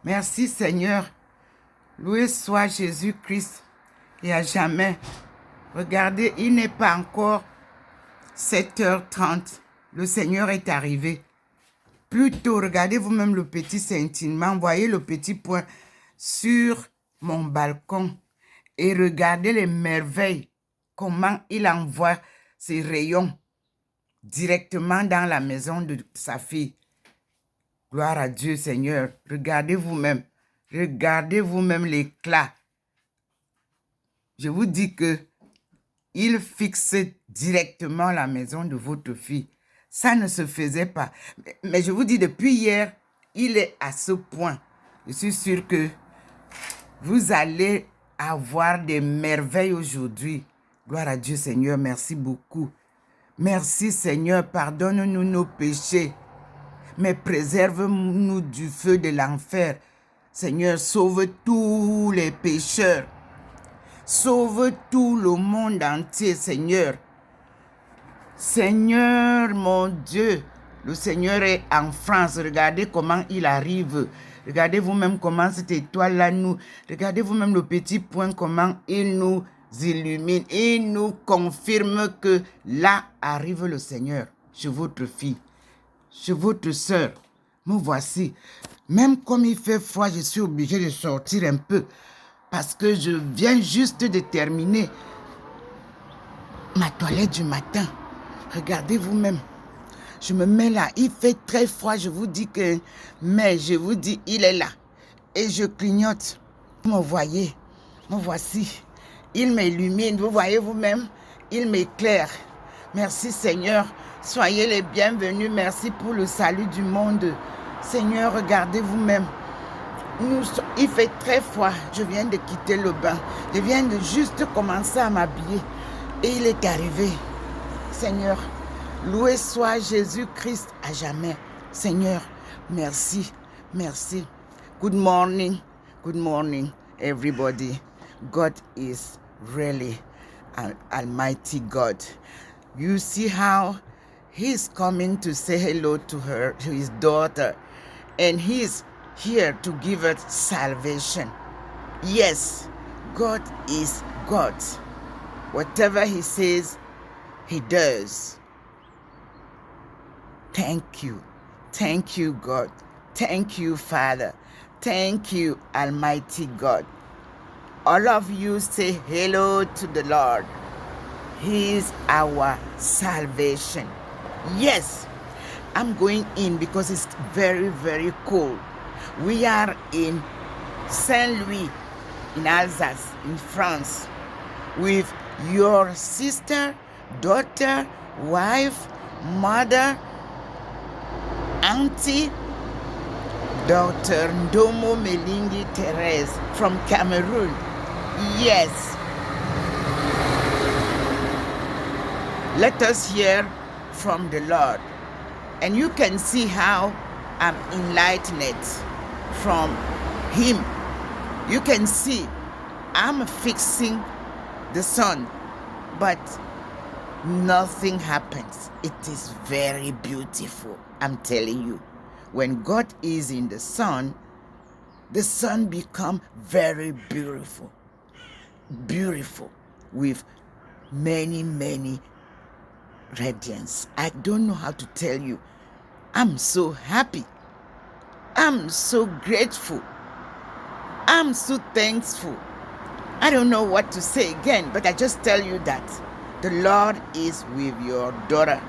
Merci Seigneur. Loué soit Jésus-Christ et à jamais. Regardez, il n'est pas encore 7h30. Le Seigneur est arrivé. Plutôt, regardez vous-même le petit scintillement. Voyez le petit point sur mon balcon. Et regardez les merveilles. Comment il envoie ses rayons directement dans la maison de sa fille. Gloire à Dieu, Seigneur. Regardez vous-même. Regardez vous-même l'éclat. Je vous dis que il fixe directement la maison de votre fille. Ça ne se faisait pas. Mais je vous dis, depuis hier, il est à ce point. Je suis sûre que vous allez avoir des merveilles aujourd'hui. Gloire à Dieu, Seigneur. Merci beaucoup. Merci, Seigneur. Pardonne-nous nos péchés. Mais préserve-nous du feu de l'enfer. Seigneur, sauve tous les pécheurs. Sauve tout le monde entier, Seigneur. Seigneur, mon Dieu, le Seigneur est en France. Regardez comment il arrive. Regardez vous-même comment cette étoile-là nous... Regardez vous-même le petit point, comment il nous illumine. Il nous confirme que là arrive le Seigneur. Chez votre fille, chez votre soeur. Me voici. Même comme il fait froid, je suis obligée de sortir un peu. Parce que je viens juste de terminer ma toilette du matin. Regardez vous-même. Je me mets là. Il fait très froid. Je vous dis que... Mais je vous dis, il est là. Et je clignote. Vous me voyez. Me voici. Il m'illumine. Vous voyez vous-même. Il m'éclaire. Merci Seigneur. Soyez les bienvenus. Merci pour le salut du monde. Seigneur, regardez vous-même. Il fait très froid. Je viens de quitter le bain. Je viens de juste commencer à m'habiller. Et il est arrivé. Seigneur, loué soit Jésus-Christ à jamais. Seigneur, merci. Merci. Good morning. Good morning, everybody. God is really an almighty God. You see how he's coming to say hello to her, to his daughter. And he's here to give us salvation. Yes, God is God. Whatever he says, he does. Thank you. Thank you, God. Thank you, Father. Thank you, Almighty God. All of you say hello to the Lord. He is our salvation. Yes, I'm going in because it's very, very cold. We are in Saint-Louis, in Alsace, in France, with your sister, daughter, wife, mother, auntie, Dr. Ndomo Melingi Therese from Cameroon. Yes. Let us hear from the Lord. And you can see how I'm enlightened from him. You can see I'm fixing the sun, but nothing happens. It is very beautiful. I'm telling you. When God is in the sun becomes very beautiful. Beautiful. With many, many radiance. I don't know how to tell you. I'm so happy. I'm so grateful. I'm so thankful. I don't know what to say again, but I just tell you that the Lord is with your daughter,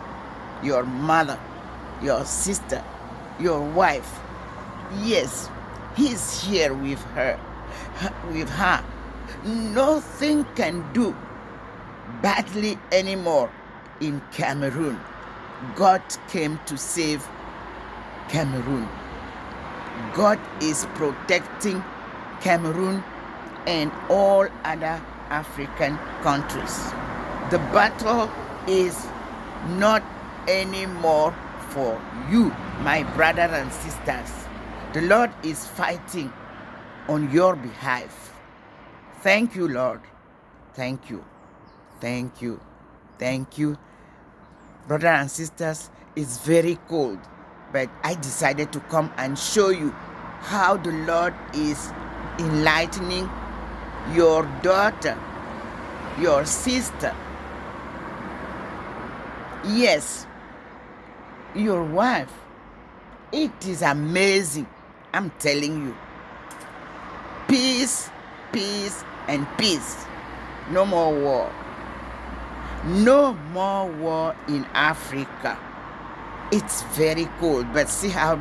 your mother, your sister, your wife. Yes, he's here with her. Nothing can do badly anymore in Cameroon. God came to save Cameroon. God is protecting Cameroon and all other African countries. The battle is not anymore for you, my brothers and sisters. The Lord is fighting on your behalf. Thank you, Lord. Thank you. Thank you. Thank you. Brothers and sisters, it's very cold, but I decided to come and show you how the Lord is enlightening your daughter, your sister, yes, your wife. It is amazing. I'm telling you. Peace, peace, and peace. No more war. No more war in Africa. It's very cold, but see how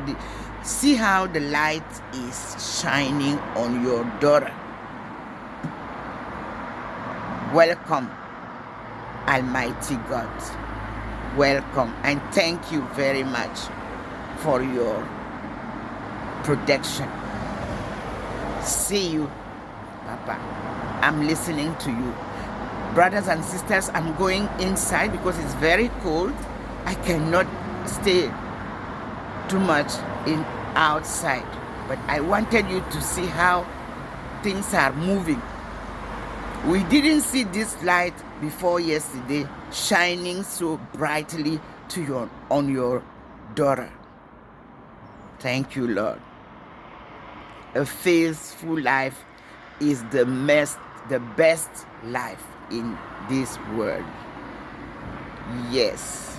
the light is shining on your daughter. Welcome, Almighty God. Welcome, and thank you very much for your protection. See you, Papa. I'm listening to you. Brothers and sisters, I'm going inside because it's very cold. I cannot stay too much outside, but I wanted you to see how things are moving. We didn't see this light before yesterday shining so brightly on your daughter. Thank you, Lord. A faithful life is the best life in this world. Yes.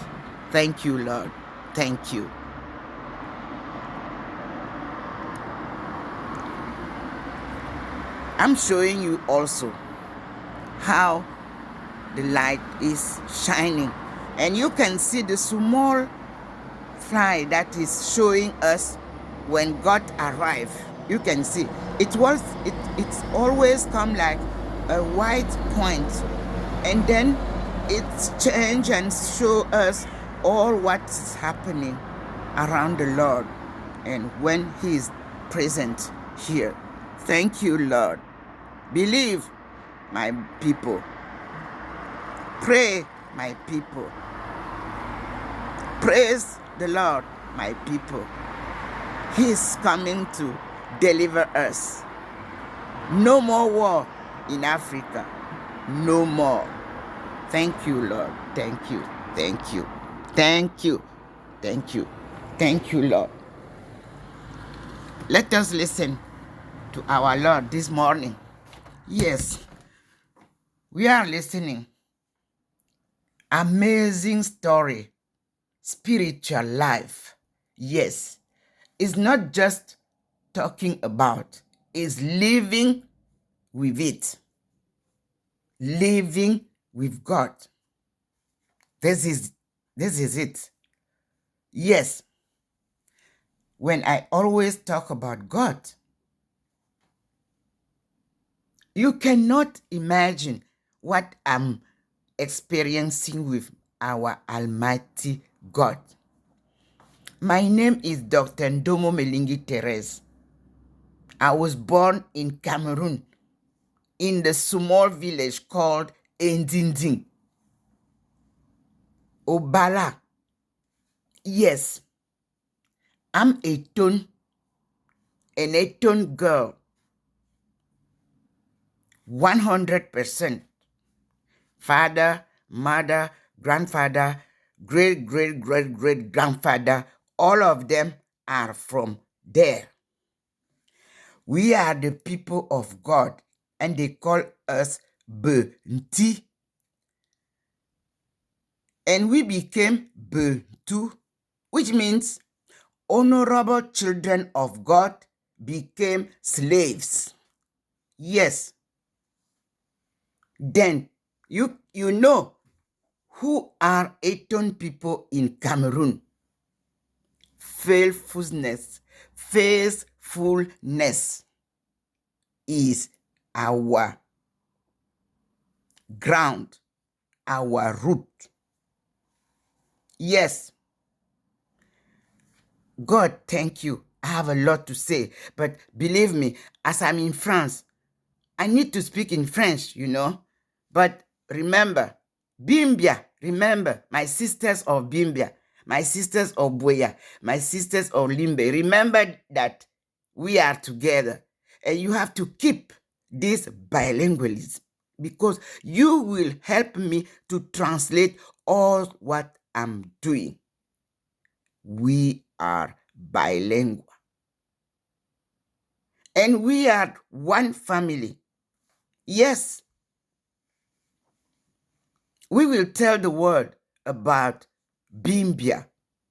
Thank you, Lord. Thank you. I'm showing you also how the light is shining, and you can see the small fly that is showing us when God arrived. You can see it's always come like a white point, and then it's change and show us all what's happening around the Lord and when He is present here. Thank you, Lord. Believe, my people. Pray, my people. Praise the Lord, my people. He is coming to deliver us. No more war in Africa. No more. Thank you, Lord. Thank you. Thank you. Thank you. Thank you. Thank you, Lord. Let us listen to our Lord this morning. Yes, we are listening. Amazing story. Spiritual life. Yes, it's not just talking about, it's living with it. Living with God. This is it. Yes, when I always talk about God, you cannot imagine what I'm experiencing with our Almighty God. My name is Dr. Ndomo Melingi Therese. I was born in Cameroon, in the small village called Ndinding. Obala. Yes, I'm an Eton girl. 100%. Father, mother, grandfather, great-great-great-great-grandfather, all of them are from there. We are the people of God, and they call us Benti. And we became Bantu, which means honorable children of God became slaves. Yes. Then you know who are Eton people in Cameroon. Faithfulness is our ground, our root. Yes. God, thank you. I have a lot to say, but believe me, as I'm in France, I need to speak in French, But remember, Bimbia, remember, my sisters of Bimbia, my sisters of Boya, my sisters of Limbe, remember that we are together. And you have to keep this bilingualism because you will help me to translate all what I'm doing. We are bilingual. And we are one family. Yes, we will tell the world about Bimbia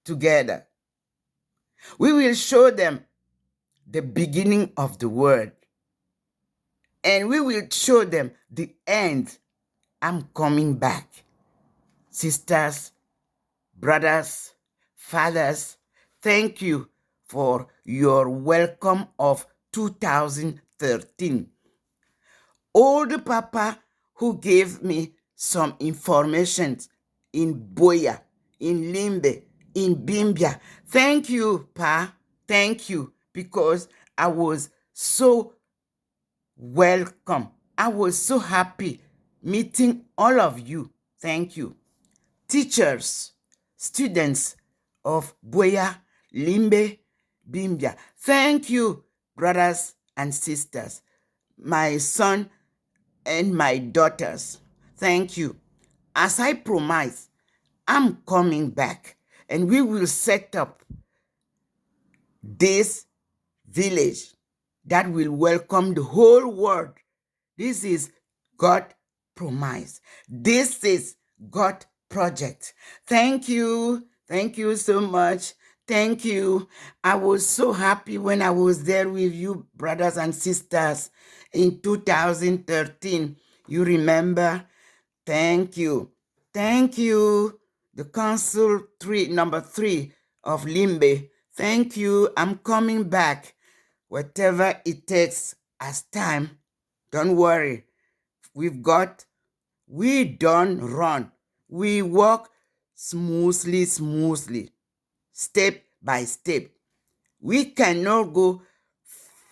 together. We will show them the beginning of the word. And we will show them the end. I'm coming back. Sisters, brothers, fathers, thank you for your welcome of 2013. Old Papa who gave me some information in Boya, in Limbe, in Bimbia. Thank you, Pa. Thank you, because I was so welcome. I was so happy meeting all of you. Thank you. Teachers, students of Boya, Limbe, Bimbia. Thank you, brothers and sisters. My son and my daughters. Thank you. As I promised, I'm coming back and we will set up this village that will welcome the whole world. This is God promise. This is God project. Thank you. Thank you so much. Thank you. I was so happy when I was there with you, brothers and sisters, in 2013. You remember? Thank you. Thank you. The council number 3 of Limbe. Thank you. I'm coming back. Whatever it takes as time. Don't worry. We don't run. We walk smoothly, step by step. We cannot go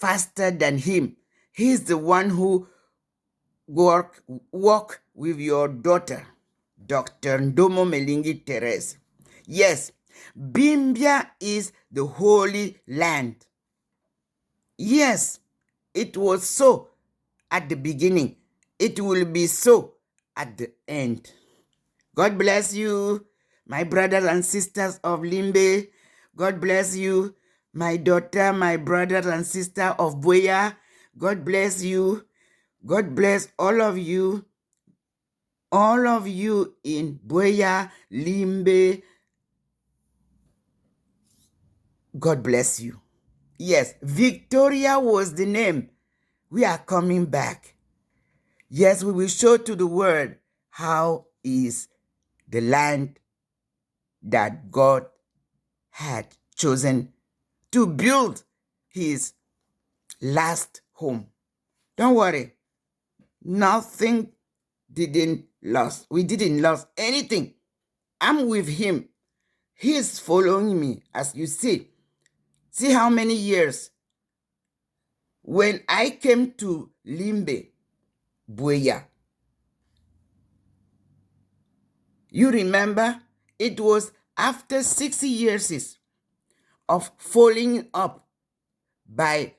faster than him. He's the one who walk with your daughter, Dr. Ndomo Melingi Therese. Yes, Bimbia is the Holy Land. Yes, it was so at the beginning. It will be so at the end. God bless you, my brothers and sisters of Limbe. God bless you, my daughter, my brothers and sister of Boya. God bless you. God bless all of you in Boya, Limbe. God bless you. Yes, Victoria was the name. We are coming back. Yes, we will show to the world how is the land that God had chosen to build his last home. Don't worry. Nothing didn't lose. We didn't lose anything. I'm with him. He's following me, as you see. See how many years. When I came to Limbe, Buea, you remember it was after 60 years of following up by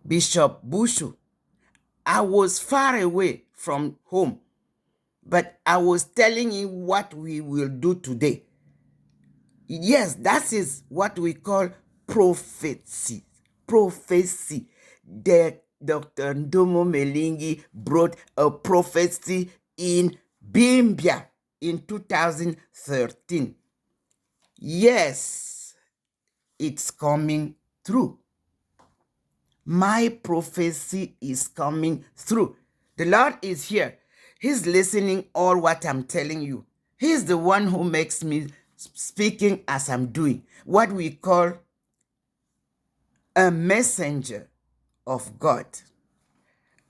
Bishop Bushu. I was far away from home, but I was telling him what we will do today. Yes, that is what we call prophecy. Prophecy. That Dr. Ndomo Melingi brought a prophecy in Bimbia in 2013. Yes, it's coming through. My prophecy is coming through. The Lord is here. He's listening all what I'm telling you. He's the one who makes me speaking as I'm doing. What we call a messenger of God.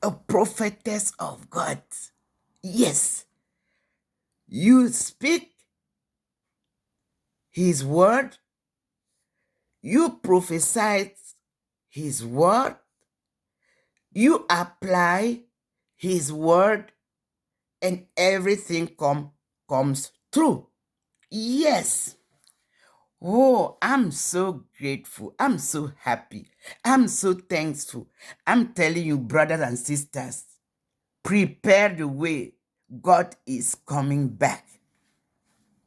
A prophetess of God. Yes. You speak his word. You prophesy his word. You apply his word, and everything comes true. Yes. Oh, I'm so grateful. I'm so happy. I'm so thankful. I'm telling you, brothers and sisters, prepare the way. God is coming back.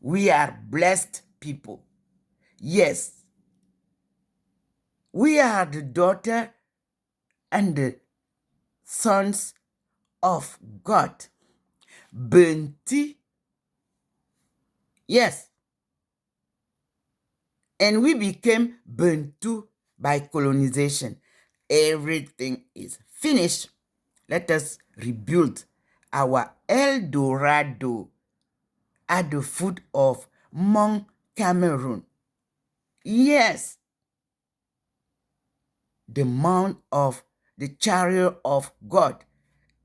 We are blessed people. Yes. We are the daughter and the sons of God. Benti. Yes. And we became Bantu by colonization. Everything is finished. Let us rebuild our El Dorado at the foot of Mount Cameroon. Yes, the mount of the chariot of God.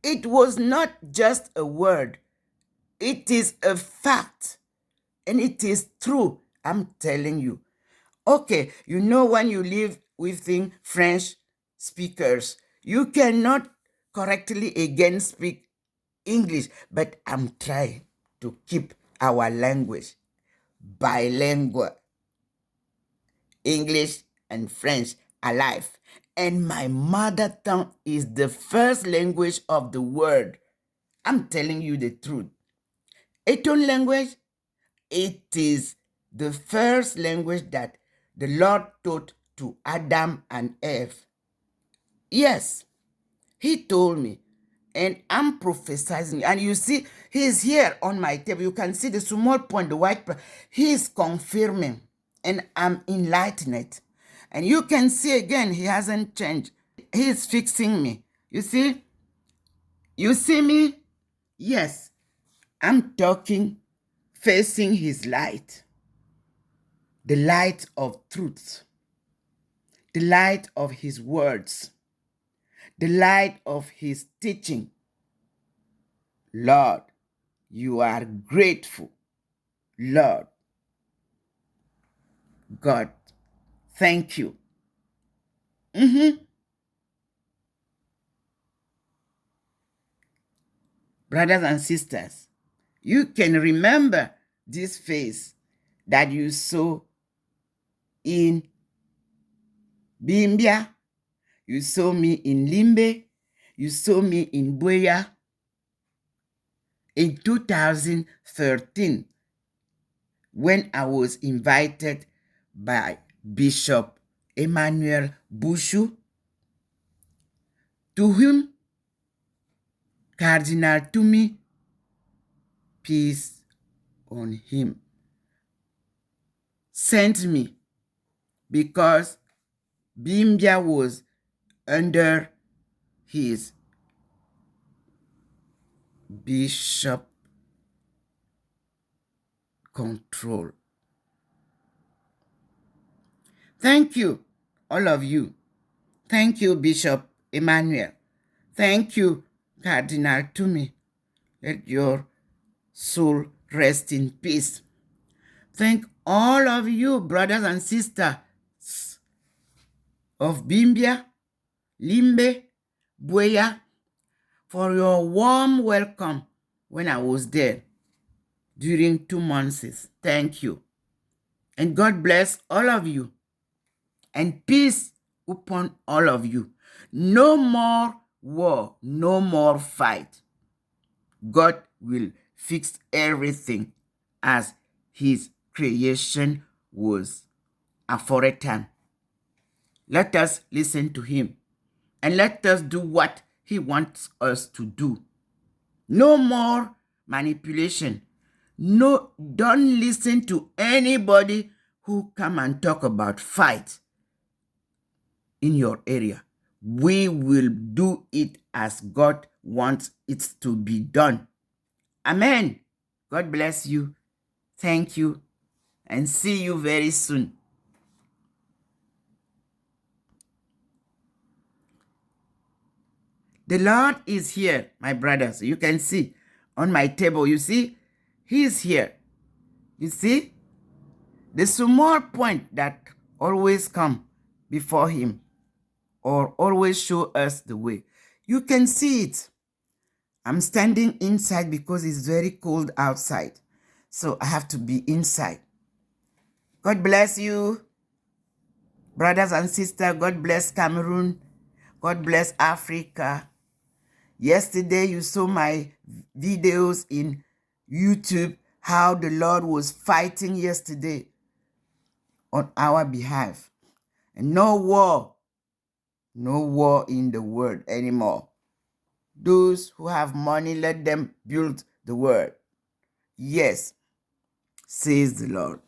It was not just a word, it is a fact, and it is true. I'm telling you. Okay, you know, when you live within French speakers, you cannot correctly again speak English, but I'm trying to keep our language bilingual, English and French alive. And my mother tongue is the first language of the world. I'm telling you the truth. Eton language, it is the first language that the Lord taught to Adam and Eve. Yes, he told me. And I'm prophesying. And you see, he's here on my table. You can see the small point, the white point. He is confirming. And I'm enlightened. And you can see again, he hasn't changed. He is fixing me. You see? You see me? Yes. I'm talking, facing his light. The light of truth. The light of his words. The light of his teaching. Lord, you are grateful. Lord, God, thank you. Brothers and sisters, you can remember this face that you saw in Bimbia, you saw me in Limbe, you saw me in Buea in 2013 when I was invited by Bishop Emmanuel Bouchou, to whom Cardinal Tumi, peace on him, sent me because Bimbia was under his bishop control. Thank you, all of you. Thank you, Bishop Emmanuel. Thank you, Cardinal Tumi. Let your soul rest in peace. Thank all of you, brothers and sisters of Bimbia, Limbe, Buea, for your warm welcome when I was there during 2 months. Thank you. And God bless all of you. And peace upon all of you. No more war, no more fight. God will fix everything as his creation was aforetime. Let us listen to him and let us do what he wants us to do. No more manipulation. No, don't listen to anybody who come and talk about fight in your area. We will do it as God wants it to be done. Amen. God bless you. Thank you. And see you very soon. The Lord is here, my brothers. You can see on my table, you see, he is here. You see, the small point that always come before him or always show us the way. You can see it. I'm standing inside because it's very cold outside. So I have to be inside. God bless you, brothers and sisters. God bless Cameroon. God bless Africa. Yesterday, you saw my videos in YouTube, how the Lord was fighting yesterday on our behalf. And no war. No war in the world anymore. Those who have money, let them build the world. Yes, says the Lord.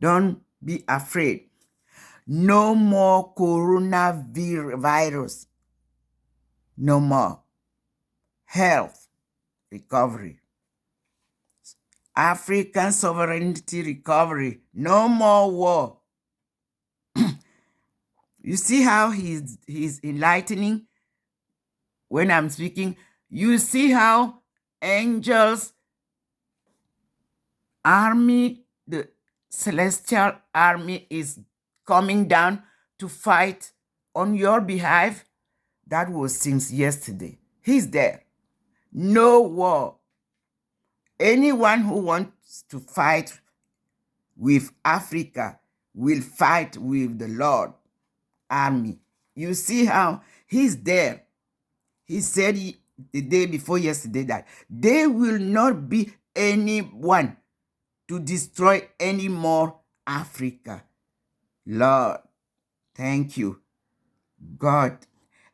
Don't be afraid. No more coronavirus. No more. Health recovery. African sovereignty recovery. No more war. You see how he's enlightening when I'm speaking? You see how angels, army, the celestial army is coming down to fight on your behalf? That was since yesterday. He's there. No war. Anyone who wants to fight with Africa will fight with the Lord army. You see how he's there. He said the day before yesterday that there will not be anyone to destroy any more Africa. Lord, thank you, God.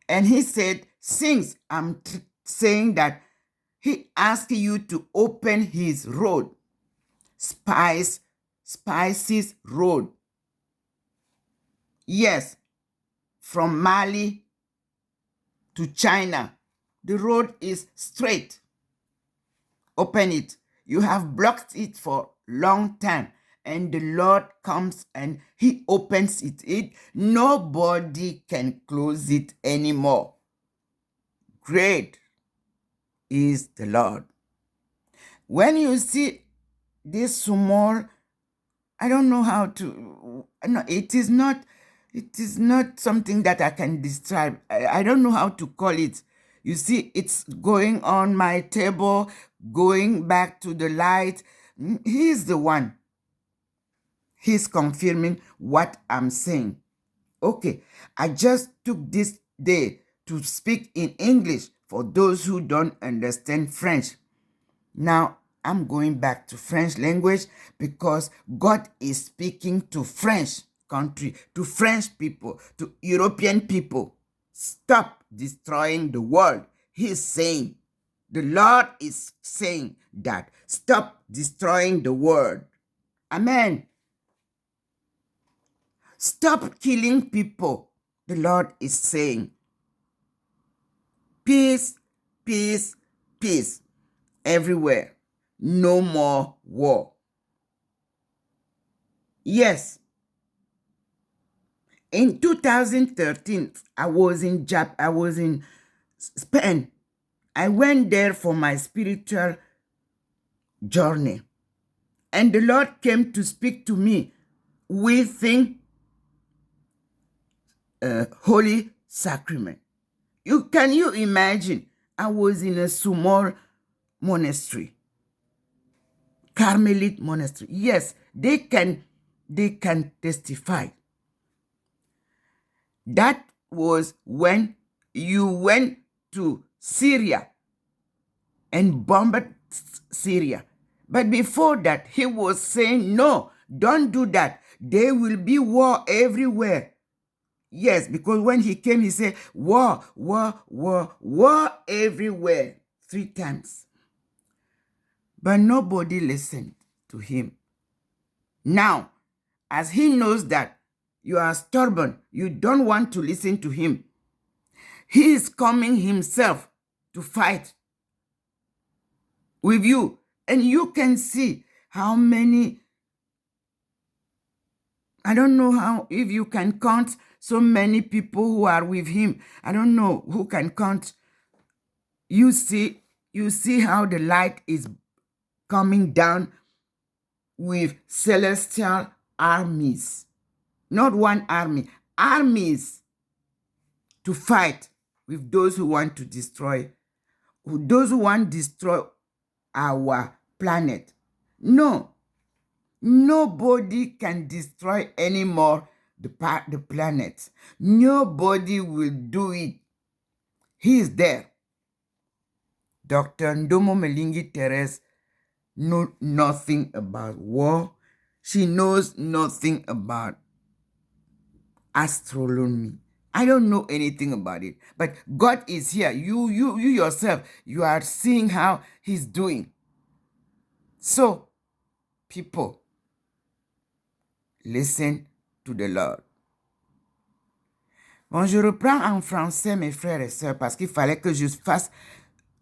And he said, since I'm saying that, he asked you to open his road, Spices Road. Yes, from Mali to China. The road is straight. Open it. You have blocked it for long time. And the Lord comes and he opens it. Nobody can close it anymore. Great is the Lord. When you see this small, I don't know how to, no, it is not something that I can describe. I don't know how to call it. You see, it's going on my table, going back to the light. He's the one. He's confirming what I'm saying. Okay, I just took this day to speak in English for those who don't understand French. Now, I'm going back to French language because God is speaking to French country, to French people, to European people. Stop destroying the world. He's saying, the Lord is saying that. Stop destroying the world. Amen. Stop killing people. The Lord is saying, peace, peace, peace everywhere. No more war. Yes. In 2013, I was in Spain. I went there for my spiritual journey. And the Lord came to speak to me within Holy Sacrament. Can you imagine? I was in a small monastery. Carmelite monastery. Yes, they can testify. That was when you went to Syria and bombed Syria. But before that, he was saying, no, don't do that. There will be war everywhere. Yes, because when he came, he said, war, war, war, war everywhere. 3 times. But nobody listened to him. Now, as he knows that you are stubborn, you don't want to listen to him, he is coming himself to fight with you. And you can see how many, I don't know how, if you can count so many people who are with him. I don't know who can count. You see how the light is coming down with celestial armies. Not one army, armies to fight with those who want to destroy, those who want to destroy our planet. No, nobody can destroy anymore the planet. Nobody will do it. He is there. Dr. Ndomo Melingi Teres knows nothing about war. She knows nothing about astronomy. I don't know anything about it, but God is here. You yourself, you are seeing how he's doing. So, people, listen to the Lord. Bon, je reprends en français, mes frères et sœurs, parce qu'il fallait que je fasse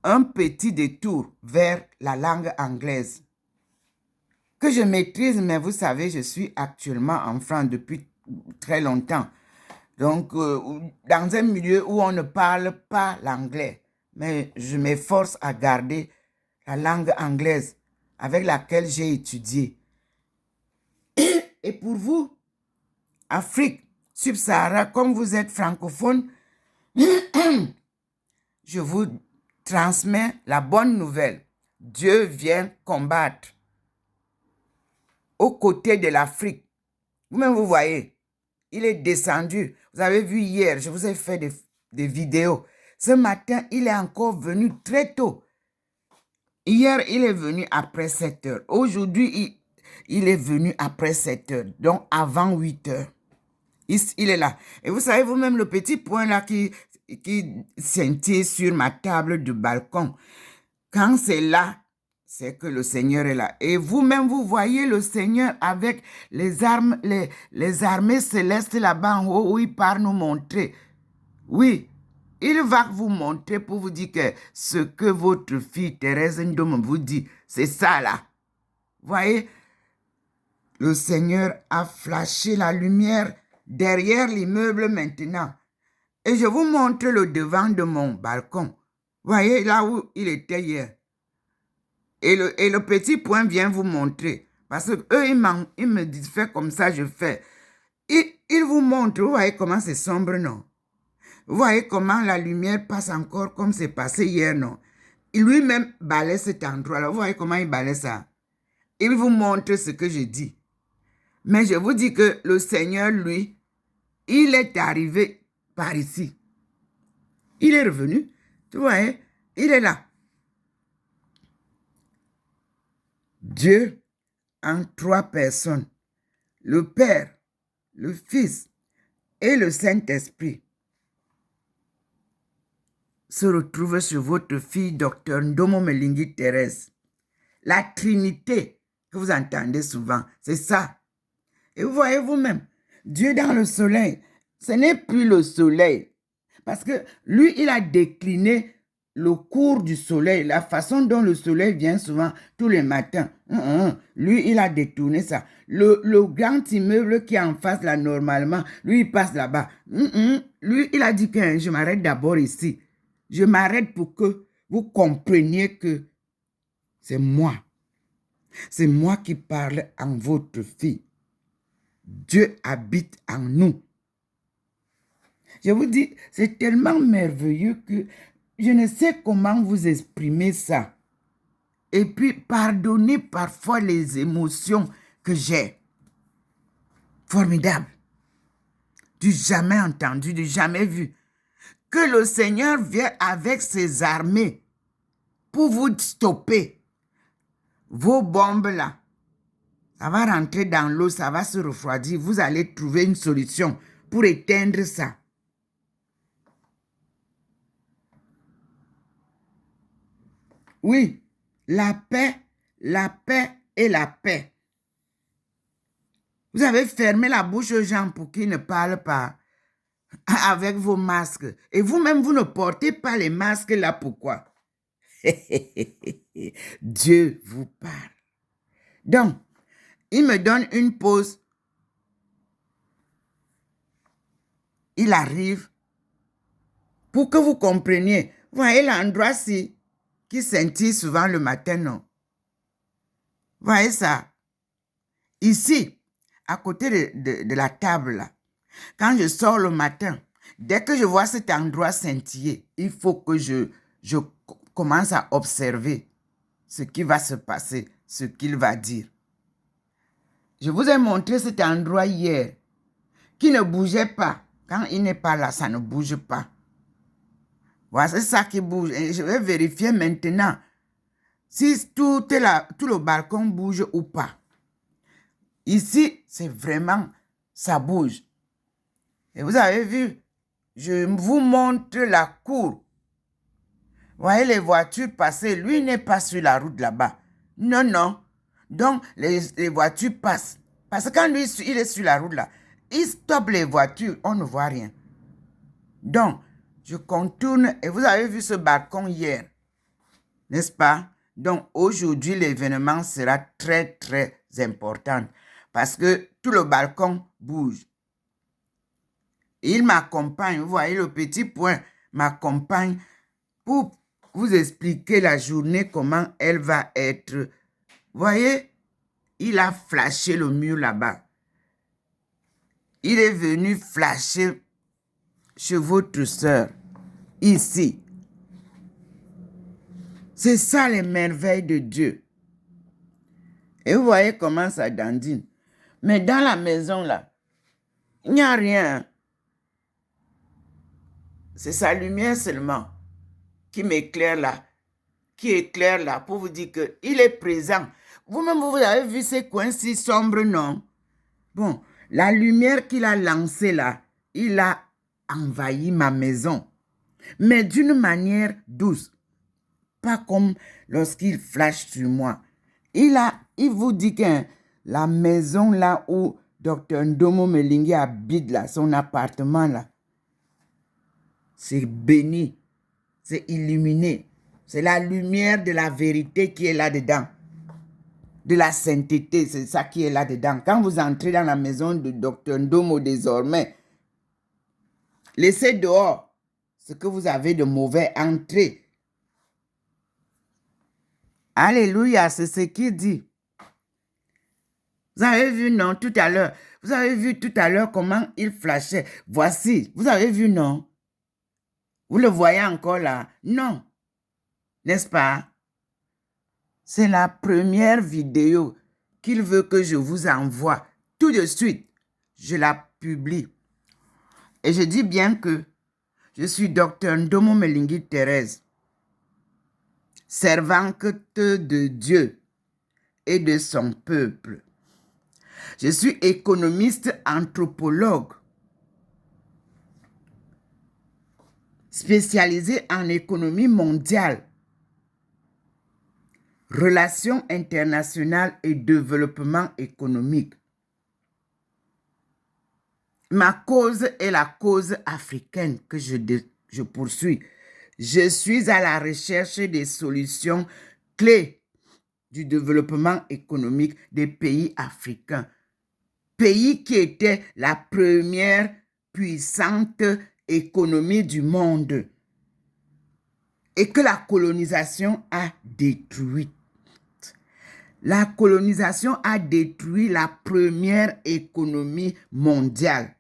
un petit détour vers la langue anglaise. Que je maîtrise, mais vous savez, je suis actuellement en France depuis très longtemps. Donc, dans un milieu où on ne parle pas l'anglais, mais je m'efforce à garder la langue anglaise avec laquelle j'ai étudié. Et pour vous, Afrique subsaharienne, comme vous êtes francophone, je vous transmets la bonne nouvelle. Dieu vient combattre aux côtés de l'Afrique. Vous-même, vous voyez, il est descendu. Vous avez vu hier, je vous ai fait des vidéos. Ce matin, il est encore venu très tôt. Hier, il est venu après 7 heures. Aujourd'hui, il est venu après 7 heures, donc avant 8 heures. Il est là. Et vous savez, vous-même, le petit point là qui scintille sur ma table du balcon, quand c'est là, c'est que le Seigneur est là. Et vous-même, vous voyez le Seigneur avec les armes, les armées célestes là-bas en haut où il part nous montrer. Oui, il va vous montrer pour vous dire que ce que votre fille Thérèse Ndom vous dit, c'est ça là. Voyez, le Seigneur a flashé la lumière derrière l'immeuble maintenant. Et je vous montre le devant de mon balcon. Voyez là où il était hier. Et le petit point vient vous montrer. Parce que eux, ils me disent, fais comme ça, je fais. Il vous montre, vous voyez comment c'est sombre, non? Vous voyez comment la lumière passe encore comme c'est passé hier, non? Il lui-même balaye cet endroit-là. Vous voyez comment il balaye ça? Il vous montre ce que je dis. Mais je vous dis que le Seigneur, lui, il est arrivé par ici. Il est revenu. Tu vois, il est là. Dieu en 3 personnes. Le Père, le Fils et le Saint-Esprit se retrouvent sur votre fille, Dr Ndomo Melingi Thérèse. La Trinité que vous entendez souvent, c'est ça. Et vous voyez vous-même, Dieu dans le soleil, ce n'est plus le soleil. Parce que lui, il a décliné le cours du soleil, la façon dont le soleil vient souvent tous les matins. Lui, il a détourné ça. Le grand immeuble qui est en face là, normalement, lui, il passe là-bas. Lui, il a dit que je m'arrête d'abord ici. Je m'arrête pour que vous compreniez que c'est moi. C'est moi qui parle en votre fille. Dieu habite en nous. Je vous dis, c'est tellement merveilleux que je ne sais comment vous exprimer ça. Et puis, pardonnez parfois les émotions que j'ai. Formidable. Du jamais entendu, du jamais vu. Que le Seigneur vienne avec ses armées pour vous stopper. Vos bombes là, ça va rentrer dans l'eau, ça va se refroidir. Vous allez trouver une solution pour éteindre ça. Oui, la paix et la paix. Vous avez fermé la bouche aux gens pour qu'ils ne parlent pas avec vos masques. Et vous-même, vous ne portez pas les masques là. Pourquoi? Dieu vous parle. Donc, il me donne une pause. Il arrive pour que vous compreniez. Vous voyez l'endroit-ci qui scintille souvent le matin, non? Vous voyez ça? Ici, à côté de la table, là, quand je sors le matin, dès que je vois cet endroit scintiller, il faut que je commence à observer ce qui va se passer, ce qu'il va dire. Je vous ai montré cet endroit hier qui ne bougeait pas. Quand il n'est pas là, ça ne bouge pas. Voilà, c'est ça qui bouge. Et je vais vérifier maintenant si tout le balcon bouge ou pas. Ici, c'est vraiment, ça bouge. Et vous avez vu, je vous montre la cour. Voyez les voitures passer. Lui n'est pas sur la route là-bas. Non, non. Donc, les voitures passent. Parce que quand lui, il est sur la route là, il stoppe les voitures. On ne voit rien. Donc, je contourne. Et vous avez vu ce balcon hier. N'est-ce pas? Donc, aujourd'hui, l'événement sera très, très important. Parce que tout le balcon bouge. Il m'accompagne. Vous voyez, le petit point m'accompagne pour vous expliquer la journée, comment elle va être. Voyez, il a flashé le mur là-bas. Il est venu flasher chez votre soeur, ici. C'est ça les merveilles de Dieu. Et vous voyez comment ça dandine. Mais dans la maison là, il n'y a rien. C'est sa lumière seulement qui m'éclaire là, qui éclaire là pour vous dire qu'il est présent. Vous-même, vous avez vu ces coins si sombres, non? Bon, la lumière qu'il a lancée là, il a envahi ma maison. Mais d'une manière douce. Pas comme lorsqu'il flash sur moi. Il vous dit que la maison là où Dr. Ndomo Melingi habite là, son appartement là, c'est béni, c'est illuminé. C'est la lumière de la vérité qui est là-dedans. De la sainteté, c'est ça qui est là-dedans. Quand vous entrez dans la maison de Dr. Ndomo désormais, laissez dehors ce que vous avez de mauvais, entrez. Alléluia, c'est ce qu'il dit. Vous avez vu, non, tout à l'heure. Vous avez vu tout à l'heure comment il flashait. Voici, vous avez vu, non? Vous le voyez encore là? Non. N'est-ce pas? C'est la première vidéo qu'il veut que je vous envoie. Tout de suite, je la publie. Et je dis bien que je suis Dr. Ndomo Melingi Thérèse, servante de Dieu et de son peuple. Je suis économiste anthropologue, spécialisé en économie mondiale, relations internationales et développement économique. Ma cause est la cause africaine que je poursuis. Je suis à la recherche des solutions clés du développement économique des pays africains. Pays qui étaient la première puissante économie du monde et que la colonisation a détruite. La colonisation a détruit la première économie mondiale.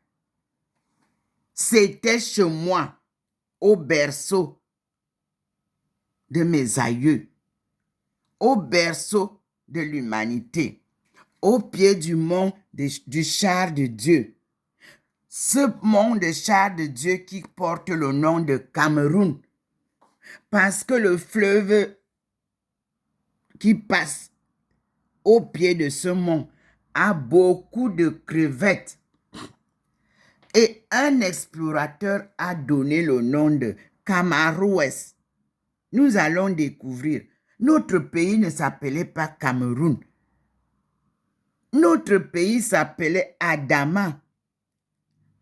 C'était chez moi, au berceau de mes aïeux, au berceau de l'humanité, au pied du mont du char de Dieu. Ce mont de char de Dieu qui porte le nom de Cameroun, parce que le fleuve qui passe au pied de ce mont a beaucoup de crevettes. Et un explorateur a donné le nom de Camarouès. Nous allons découvrir. Notre pays ne s'appelait pas Cameroun. Notre pays s'appelait Adama,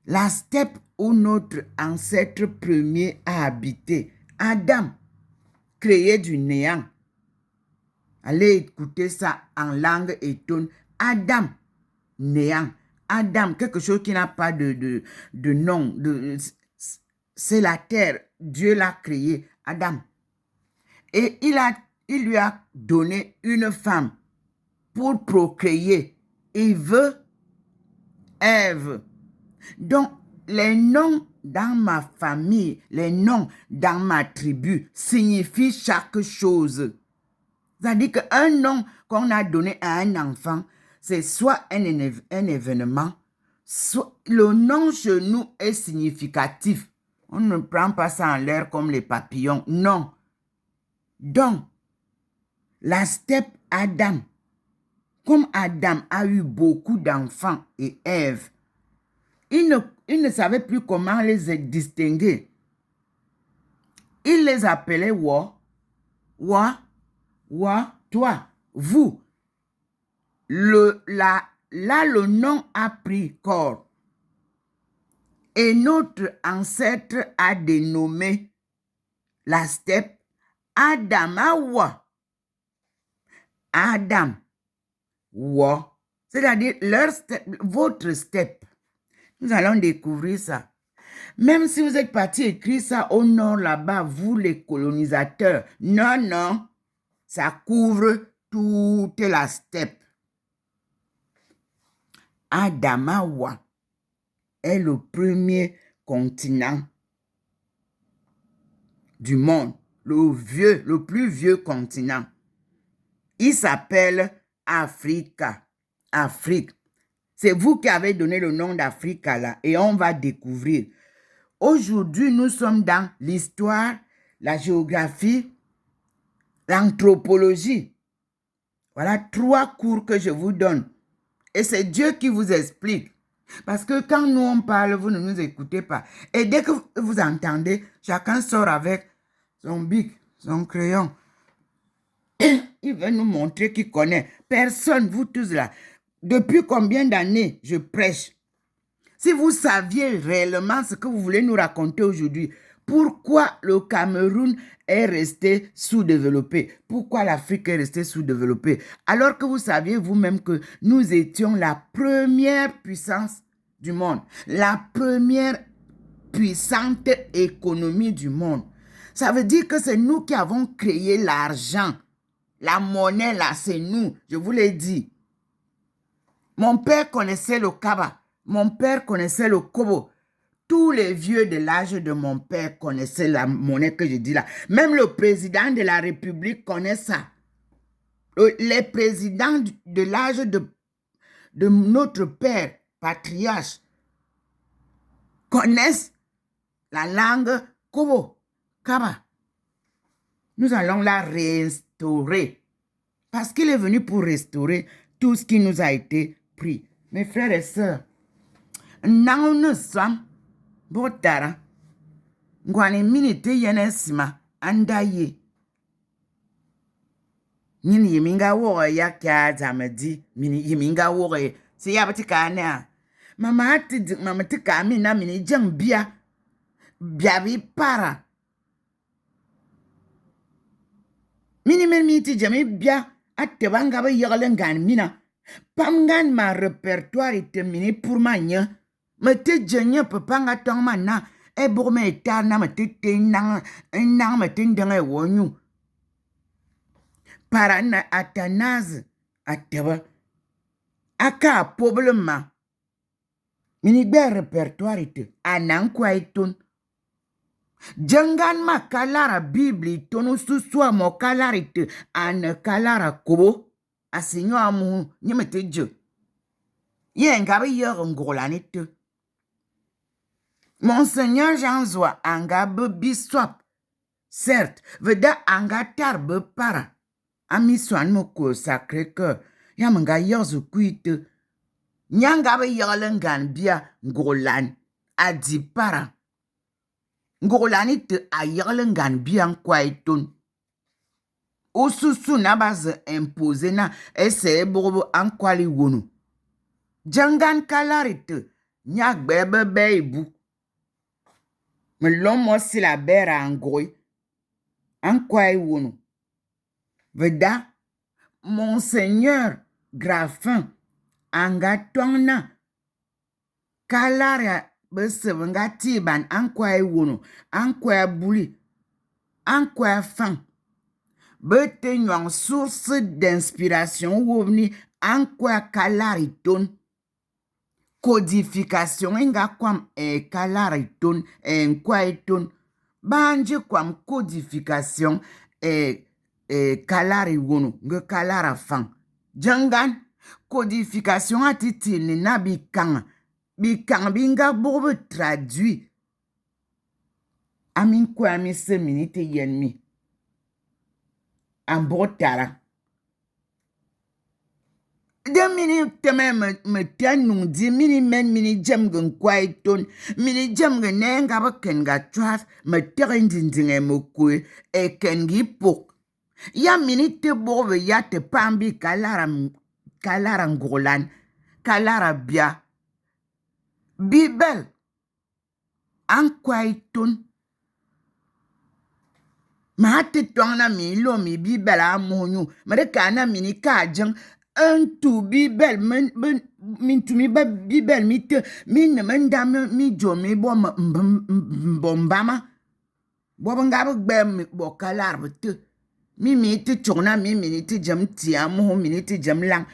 la steppe où notre ancêtre premier a habité. Adam, créé du néant. Allez écouter ça en langue étonne. Adam, néant. Adam, quelque chose qui n'a pas de nom. C'est la terre. Dieu l'a créé. Adam. Et il lui a donné une femme pour procréer. Il veut Ève. Donc, les noms dans ma famille, les noms dans ma tribu signifient chaque chose. C'est-à-dire qu'un nom qu'on a donné à un enfant, c'est soit un événement, soit le nom chez nous est significatif. On ne prend pas ça en l'air comme les papillons. Non. Donc, la steppe Adam, comme Adam a eu beaucoup d'enfants et Ève, il ne savait plus comment les distinguer. Il les appelait wa, toi, vous. Là, le nom a pris corps. Et notre ancêtre a dénommé la steppe Adamawa. Adam, wa. C'est-à-dire votre steppe. Nous allons découvrir ça. Même si vous êtes parti écrire ça au nord là-bas, vous les colonisateurs, non, ça couvre toute la steppe. Adamawa est le premier continent du monde, le plus vieux continent. Il s'appelle Africa. Afrique. C'est vous qui avez donné le nom d'Afrique là et on va découvrir. Aujourd'hui, nous sommes dans l'histoire, la géographie, l'anthropologie. Voilà 3 cours que je vous donne. Et c'est Dieu qui vous explique. Parce que quand nous on parle, vous ne nous écoutez pas. Et dès que vous entendez, chacun sort avec son bic, son crayon. Il veut nous montrer qu'il connaît. Personne, vous tous là. Depuis combien d'années je prêche? Si vous saviez réellement ce que vous voulez nous raconter aujourd'hui, pourquoi le Cameroun est resté sous-développé? Pourquoi l'Afrique est restée sous-développée? Alors que vous saviez vous-même que nous étions la première puissance du monde, la première puissante économie du monde. Ça veut dire que c'est nous qui avons créé l'argent. La monnaie là, c'est nous, je vous l'ai dit. Mon père connaissait le Kaba. Mon père connaissait le Kobo. Tous les vieux de l'âge de mon père connaissaient la monnaie que je dis là. Même le président de la République connaît ça. Les présidents de l'âge de notre père, patriarche, connaissent la langue Kobo, Kaba. Nous allons la restaurer. Parce qu'il est venu pour restaurer tout ce qui nous a été pris. Mes frères et sœurs, nous sommes botara. Ngwani minute yenesima andaye. Nini yiminga woga ya kya zamedi mini yiminga woga se ya batika na. Mama tika mi na mini jang bia bi para. Mini mi ti jami bia atte banga ba yagalen gan mina. Pamgan ma répertoire ite mini pour ma nya. Me te jenye pepanga tong ma na. E bourme eta na me te nang me te ndenge wonyu. Para na Athanase ateba. Aka problema. Mini be répertoire ite. Anan kwa iton. Jangan ma kalara Bible tonu susua mo kalara ite. An kalara kobo. Asinyo amu nyeme te je. Ye ngabe yor ngolanite. Monseigneur Jean-Zoa angabe biswap. Certes, veda angatarbe para. Ami swan moko Sacré-Cœur. Yamanga yozu kuite. Nyangabe yolengan bia ngolan. Adi para. Ngolanite a yolengan bia nkwaitun. Osusu nabaze impose na ese bobo ankwali wonu. Jangan kalarite. Nyagbebe beibu. Melomo si la bera angoi. Ankwai wonu. Veda, Monseigneur Grafin, angatona, kalara besevenga tiban ankwai wonu, ankwai buli, ankwai fan. Bete nyong source d'inspiration wovni ankwai kalariton. Codification enga kwam kalariton enkwaiton. Banje kwam codification kalari wono nge kalara fan. Jangan codification atiti ni na bikang. Bikang binga bobe traduit. Amin kwa mi se minite yenmi. Ambotara. De mini teme me tianung di mini men mini jem gen kwai ton mini jem gen nenga ba ken ga twas me terin dindinge mo kwe e ken gi pok ya mini te bobe ya te pambi kalara ngolan kalara bia bibel an kwai ton ma te tongna mi lo mi bibel a monyu ma de kana mini ka jeng un tu bibel min tu mi ba bibel mi te min men dam mi jo mi bo bombama bo nga ba gbe mi bo kalar te mi te chona mi te jam ti amo mi te jam lang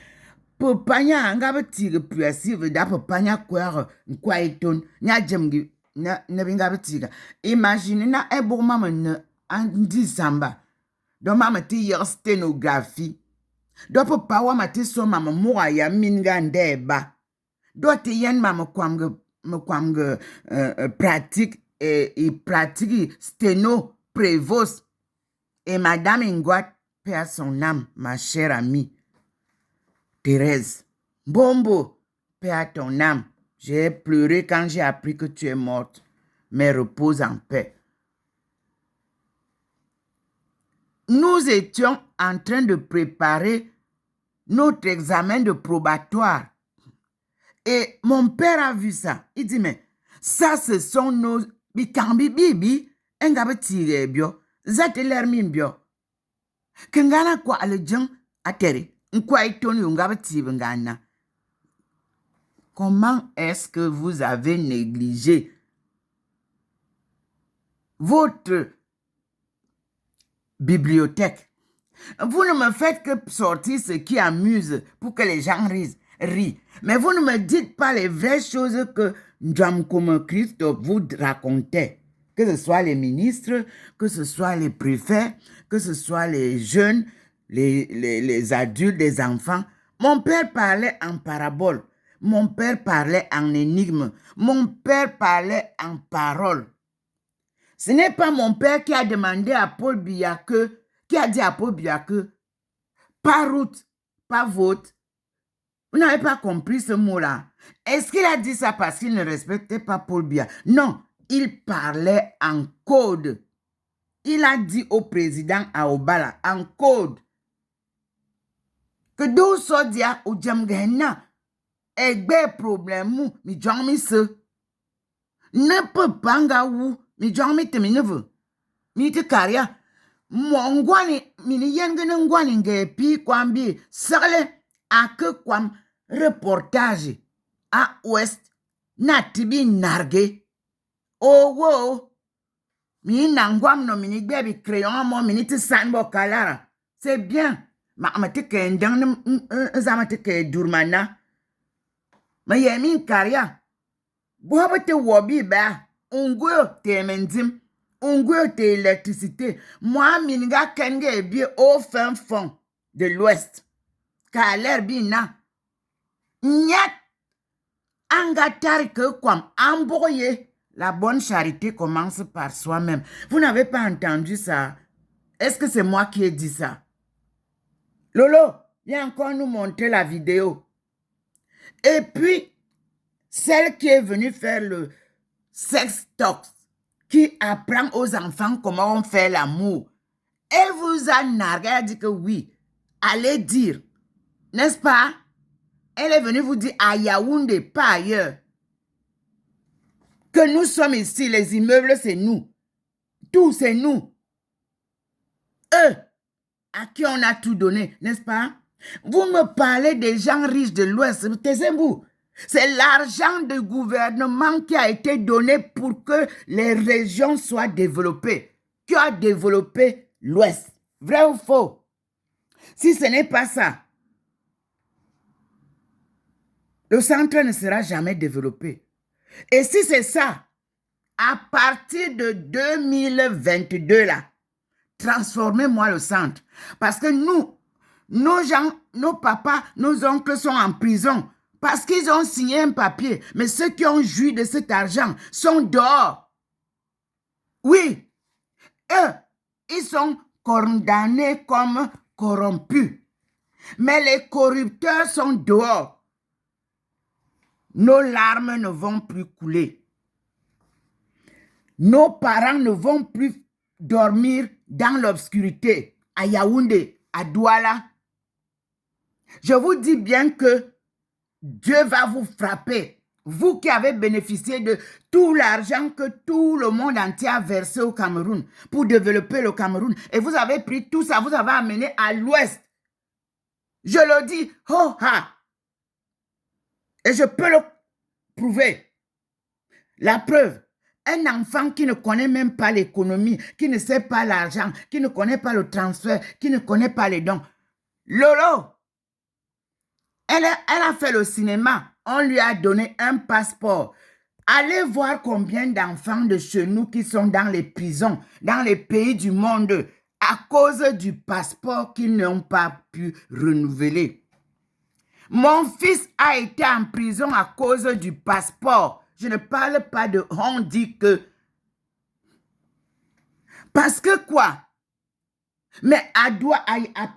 popanya nga ba ti ge puasive da popanya kwa eton nya jam gi na binga ba ti ga imagine na e bo mama na andi samba do mama ti yer stenographie do papa wa mati so mama moa ya minga ndeba do te yen mama kwamge pratique et pratique steno prévost et madame Ingwat paix à son âme ma chère amie Thérèse Bombo paix à ton âme j'ai pleuré quand j'ai appris que tu es morte mais repose en paix. Nous étions en train de préparer notre examen de probatoire. Et mon père a vu ça. Il dit, mais ça, ce sont nos... Bikambi bibi, engabe tire bio, zate lermin bio. Kengana kwa alejang atere, nkwa itoni ungabe tire ngana. Comment est-ce que vous avez négligé votre bibliothèque? Vous ne me faites que sortir ce qui amuse pour que les gens rient. Mais vous ne me dites pas les vraies choses que Ndjamkoma Christophe vous racontait. Que ce soit les ministres, que ce soit les préfets, que ce soit les jeunes, les adultes, les enfants. Mon père parlait en parabole. Mon père parlait en énigme. Mon père parlait en parole. Ce n'est pas mon père qui a demandé à Paul Biya qui a dit à Paul Biya que pas route, pas vote. Vous n'avez pas compris ce mot-là. Est-ce qu'il a dit ça parce qu'il ne respectait pas Paul Biya? Non, il parlait en code. Il a dit au président Aobala en code que d'où sodia ou djamgena egbe problème mi jongmi se ne peut pas nga wu mi jongmi te mi neveu mi te karia mo ngwani mini yengene ngwani nge pi kwambi sale ake kwam reportage à ouest na tibi narge wo mi nangwam no mini gbebi crayon mo mini te sanbo kalara c'est bien ma te ke ndang zama te ke durmana ma yemin karia bo te wobi ba ungo te mendim ungo te électricité moi minga kenge bi au fin fond de l'ouest ka l'air bina nyat angatari que comme amboye. La bonne charité commence par soi-même. Vous n'avez pas entendu ça? Est-ce que c'est moi qui ai dit ça? Lolo, viens encore nous montrer la vidéo. Et puis, celle qui est venue faire le sex talk, qui apprend aux enfants comment on fait l'amour, elle vous a nargué, elle a dit que oui, allez dire, n'est-ce pas? Elle est venue vous dire à Yaoundé, pas ailleurs, que nous sommes ici, les immeubles, c'est nous. Tout, c'est nous. Eux, à qui on a tout donné, n'est-ce pas? Vous me parlez des gens riches de l'Ouest, taisez-vous. C'est l'argent du gouvernement qui a été donné pour que les régions soient développées, qui a développé l'Ouest. Vrai ou faux? Si ce n'est pas ça, le centre ne sera jamais développé. Et si c'est ça, à partir de 2022, là, transformez-moi le centre. Parce que nous, nos gens, nos papas, nos oncles sont en prison parce qu'ils ont signé un papier. Mais ceux qui ont joui de cet argent sont dehors. Oui, eux, ils sont condamnés comme corrompus. Mais les corrupteurs sont dehors. Nos larmes ne vont plus couler. Nos parents ne vont plus dormir dans l'obscurité à Yaoundé, à Douala. Je vous dis bien que Dieu va vous frapper. Vous qui avez bénéficié de tout l'argent que tout le monde entier a versé au Cameroun pour développer le Cameroun. Et vous avez pris tout ça, vous avez amené à l'ouest. Je le dis, oh ha. Et je peux le prouver. La preuve, un enfant qui ne connaît même pas l'économie, qui ne sait pas l'argent, qui ne connaît pas le transfert, qui ne connaît pas les dons. Lolo, elle a fait le cinéma. On lui a donné un passeport. Allez voir combien d'enfants de chez nous qui sont dans les prisons, dans les pays du monde, à cause du passeport qu'ils n'ont pas pu renouveler. Mon fils a été en prison à cause du passeport. Je ne parle pas de on dit que. Parce que quoi? Mais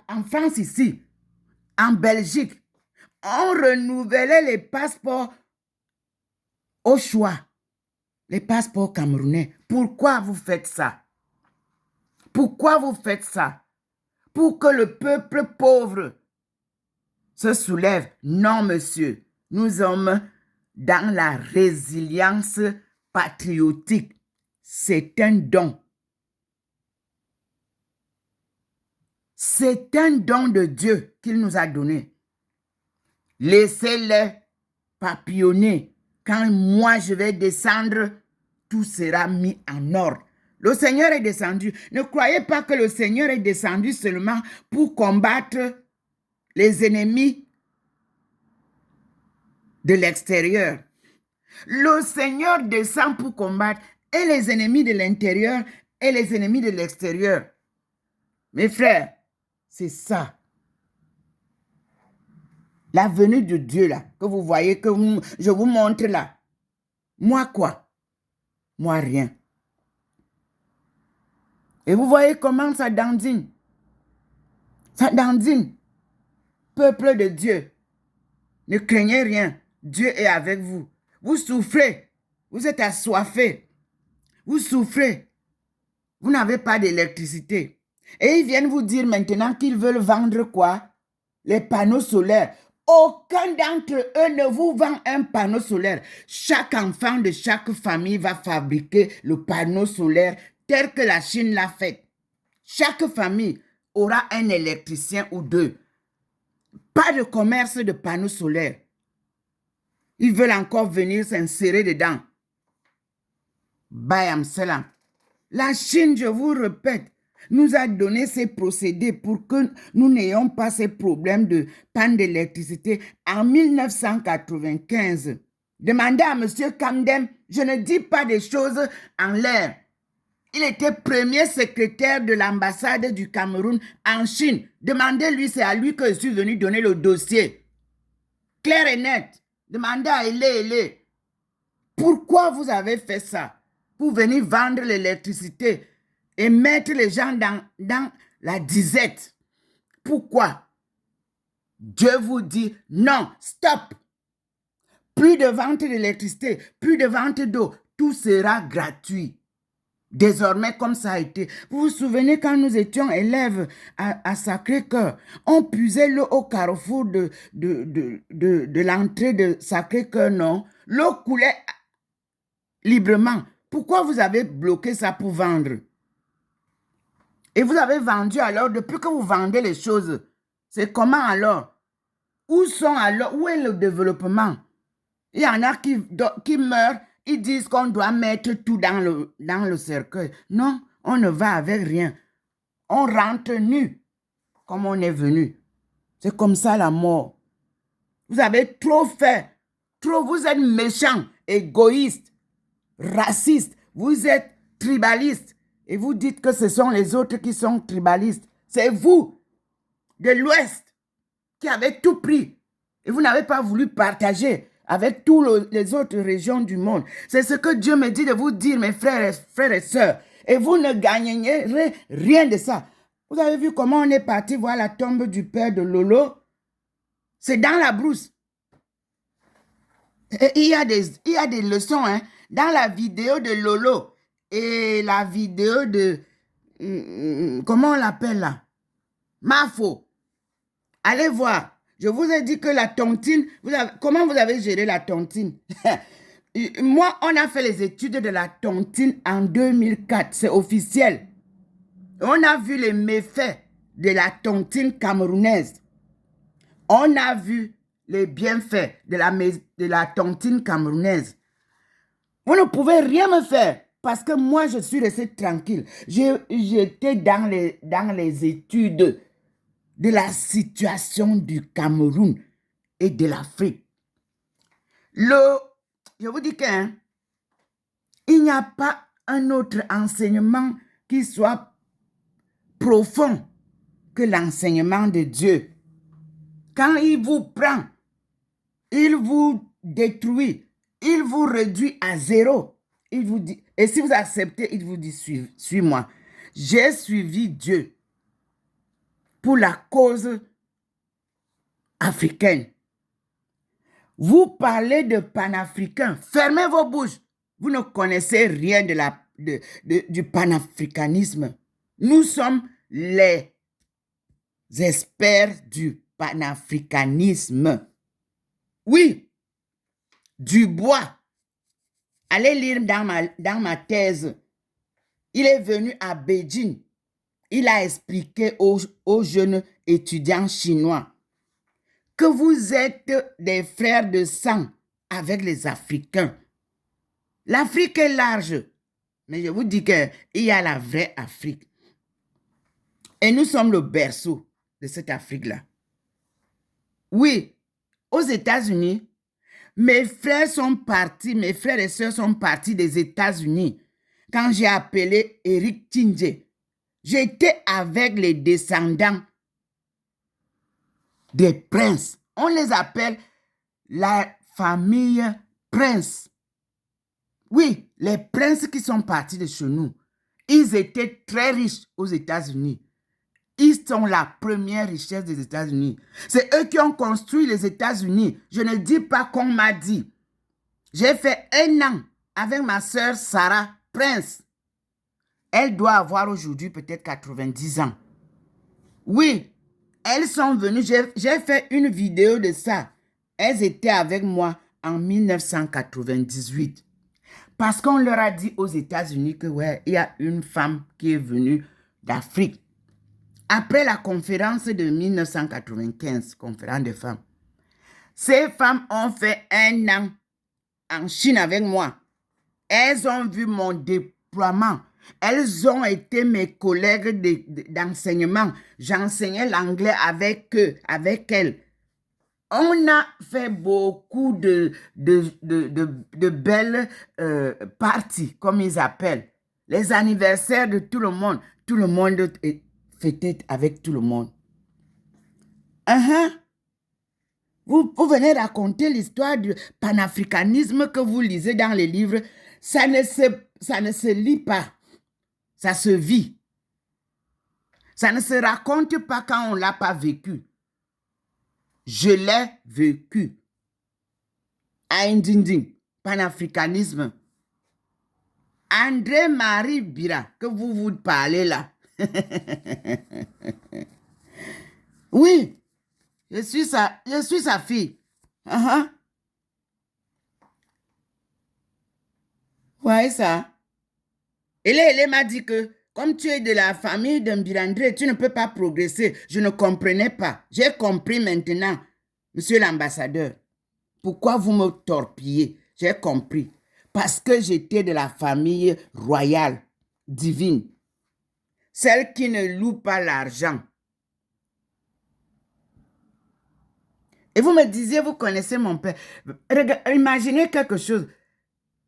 en France ici, en Belgique, on renouvelait les passeports au choix. Les passeports camerounais. Pourquoi vous faites ça? Pourquoi vous faites ça? Pour que le peuple pauvre se soulève? Non, monsieur. Nous sommes dans la résilience patriotique. C'est un don. C'est un don de Dieu qu'il nous a donné. Laissez-les papillonner. Quand moi je vais descendre, tout sera mis en ordre. Le Seigneur est descendu. Ne croyez pas que le Seigneur est descendu seulement pour combattre les ennemis de l'extérieur. Le Seigneur descend pour combattre et les ennemis de l'intérieur et les ennemis de l'extérieur. Mes frères, c'est ça. La venue de Dieu là, que vous voyez, que je vous montre là. Moi quoi? Moi rien. Et vous voyez comment ça dandine. Ça dandine. Peuple de Dieu, ne craignez rien. Dieu est avec vous. Vous souffrez. Vous êtes assoiffés. Vous souffrez. Vous n'avez pas d'électricité. Et ils viennent vous dire maintenant qu'ils veulent vendre quoi? Les panneaux solaires. Aucun d'entre eux ne vous vend un panneau solaire. Chaque enfant de chaque famille va fabriquer le panneau solaire tel que la Chine l'a fait. Chaque famille aura un électricien ou deux. Pas de commerce de panneaux solaires. Ils veulent encore venir s'insérer dedans. Bayam salam. La Chine, je vous répète, nous a donné ces procédés pour que nous n'ayons pas ces problèmes de panne d'électricité en 1995. Demandez à M. Kamdem, je ne dis pas des choses en l'air. Il était premier secrétaire de l'ambassade du Cameroun en Chine. Demandez-lui, c'est à lui que je suis venu donner le dossier. Clair et net. Demandez à Ele. Pourquoi vous avez fait ça? Pour venir vendre l'électricité et mettre les gens dans la disette. Pourquoi? Dieu vous dit non, stop. Plus de vente d'électricité, plus de vente d'eau, tout sera gratuit. Désormais, comme ça a été. Vous vous souvenez quand nous étions élèves à Sacré-Cœur, on puisait l'eau au carrefour de l'entrée de Sacré-Cœur, non? L'eau coulait librement. Pourquoi vous avez bloqué ça pour vendre? Et vous avez vendu alors, depuis que vous vendez les choses, c'est comment alors? Où est le développement? Il y en a qui meurent, ils disent qu'on doit mettre tout dans le cercueil. Non, on ne va avec rien. On rentre nu, comme on est venu. C'est comme ça la mort. Vous avez trop fait. Vous êtes méchants, égoïstes, racistes. Vous êtes tribalistes. Et vous dites que ce sont les autres qui sont tribalistes. C'est vous, de l'Ouest, qui avez tout pris. Et vous n'avez pas voulu partager avec toutes les autres régions du monde. C'est ce que Dieu me dit de vous dire, mes frères et sœurs. Et vous ne gagnerez rien de ça. Vous avez vu comment on est parti voir la tombe du père de Lolo? C'est dans la brousse. Et il y a des leçons, hein, dans la vidéo de Lolo et la vidéo de, comment on l'appelle là? Mafo. Allez voir. Je vous ai dit que la tontine, comment vous avez géré la tontine? Moi, on a fait les études de la tontine en 2004. C'est officiel. On a vu les méfaits de la tontine camerounaise. On a vu les bienfaits de la tontine camerounaise. Vous ne pouvez rien me faire parce que moi, je suis resté tranquille. J'étais dans les études de la situation du Cameroun et de l'Afrique. Je vous dis qu'il n'y a pas un autre enseignement qui soit profond que l'enseignement de Dieu. Quand il vous prend, il vous détruit, il vous réduit à zéro. Il vous dit, et si vous acceptez, il vous dit, suis-moi. J'ai suivi Dieu pour la cause africaine. Vous parlez de panafricain, fermez vos bouches. Vous ne connaissez rien du panafricanisme. Nous sommes les experts du panafricanisme. Oui, Dubois. Allez lire dans ma thèse. Il est venu à Beijing. Il a expliqué aux jeunes étudiants chinois que vous êtes des frères de sang avec les Africains. L'Afrique est large, mais je vous dis qu'il y a la vraie Afrique. Et nous sommes le berceau de cette Afrique-là. Oui, aux États-Unis, mes frères et sœurs sont partis des États-Unis. Quand j'ai appelé Eric Tindje, j'étais avec les descendants des princes. On les appelle la famille prince. Oui, les princes qui sont partis de chez nous, ils étaient très riches aux États-Unis. Ils sont la première richesse des États-Unis. C'est eux qui ont construit les États-Unis. Je ne dis pas qu'on m'a dit. J'ai fait 1 an avec ma sœur Sarah Prince. Elle doit avoir aujourd'hui peut-être 90 ans. Oui, elles sont venues. J'ai fait une vidéo de ça. Elles étaient avec moi en 1998. Parce qu'on leur a dit aux États-Unis que ouais, il y a une femme qui est venue d'Afrique. Après la conférence de 1995, conférence des femmes, ces femmes ont fait 1 an en Chine avec moi. Elles ont vu mon déploiement. Elles ont été mes collègues d'enseignement. J'enseignais l'anglais avec eux, avec elles. On a fait beaucoup de belles parties, comme ils appellent. Les anniversaires de tout le monde. Tout le monde est fêté avec tout le monde. Vous venez raconter l'histoire du panafricanisme que vous lisez dans les livres. Ça ne se lit pas. Ça se vit. Ça ne se raconte pas quand on ne l'a pas vécu. Je l'ai vécu. Aïndinding, panafricanisme. André-Marie Bira, que vous parlez là. Oui, je suis sa fille. Ouais, ça. Elle m'a dit que comme tu es de la famille de Mbirandré, tu ne peux pas progresser. Je ne comprenais pas. J'ai compris maintenant, monsieur l'ambassadeur. Pourquoi vous me torpillez? J'ai compris. Parce que j'étais de la famille royale, divine. Celle qui ne loue pas l'argent. Et vous me disiez, vous connaissez mon père. Imaginez quelque chose.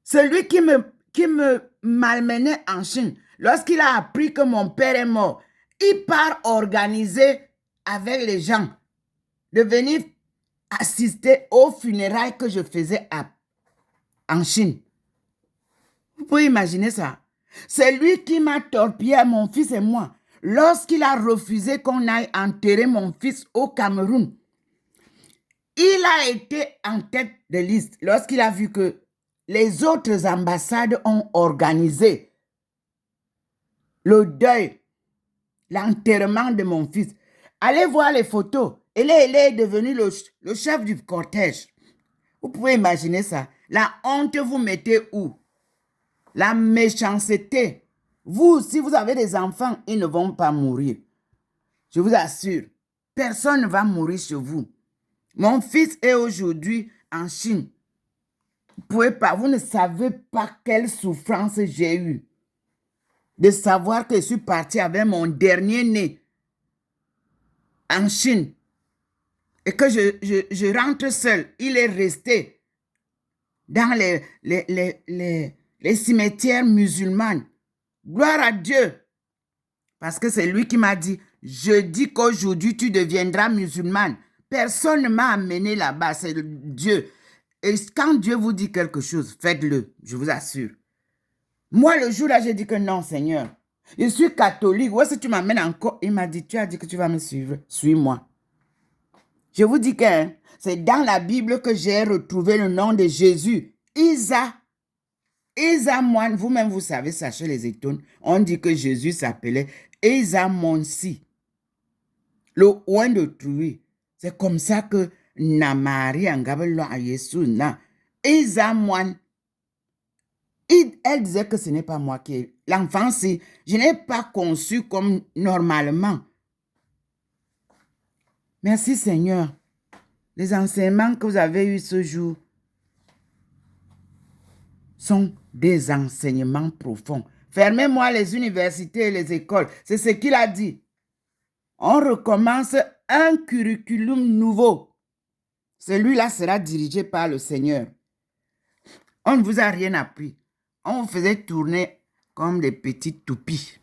Celui qui me malmenait en Chine, lorsqu'il a appris que mon père est mort, il part organiser avec les gens de venir assister aux funérailles que je faisais en Chine. Vous pouvez imaginer ça. C'est lui qui m'a torpillé à mon fils et moi. Lorsqu'il a refusé qu'on aille enterrer mon fils au Cameroun, Il a été en tête de liste lorsqu'il a vu que les autres ambassades ont organisé le deuil, l'enterrement de mon fils. Allez voir les photos. Il est devenu le chef du cortège. Vous pouvez imaginer ça. La honte, vous mettez où? La méchanceté. Vous, si vous avez des enfants, ils ne vont pas mourir. Je vous assure, personne ne va mourir chez vous. Mon fils est aujourd'hui en Chine. Vous ne savez pas quelle souffrance j'ai eue de savoir que je suis parti avec mon dernier-né en Chine et que je rentre seul. Il est resté dans les cimetières musulmans. Gloire à Dieu. Parce que c'est lui qui m'a dit, je dis qu'aujourd'hui tu deviendras musulmane. Personne ne m'a amené là-bas, c'est Dieu. Et quand Dieu vous dit quelque chose, faites-le, je vous assure. Moi, le jour-là, j'ai dit que non, Seigneur. Je suis catholique. Où est-ce que tu m'amènes encore? Il m'a dit, tu as dit que tu vas me suivre. Suis-moi. Je vous dis que c'est dans la Bible que j'ai retrouvé le nom de Jésus. Isa moine. Vous-même, vous savez, sachez les étonnes. On dit que Jésus s'appelait Isa Monsi. Le oin de Trui. C'est comme ça que Namari Angabelo a Yesu na. Isa moine. Elle disait que ce n'est pas moi qui ai l'enfant, si je n'ai pas conçu comme normalement. Merci Seigneur. Les enseignements que vous avez eus ce jour sont des enseignements profonds. Fermez-moi les universités et les écoles. C'est ce qu'il a dit. On recommence un curriculum nouveau. Celui-là sera dirigé par le Seigneur. On ne vous a rien appris. On vous faisait tourner comme des petites toupies.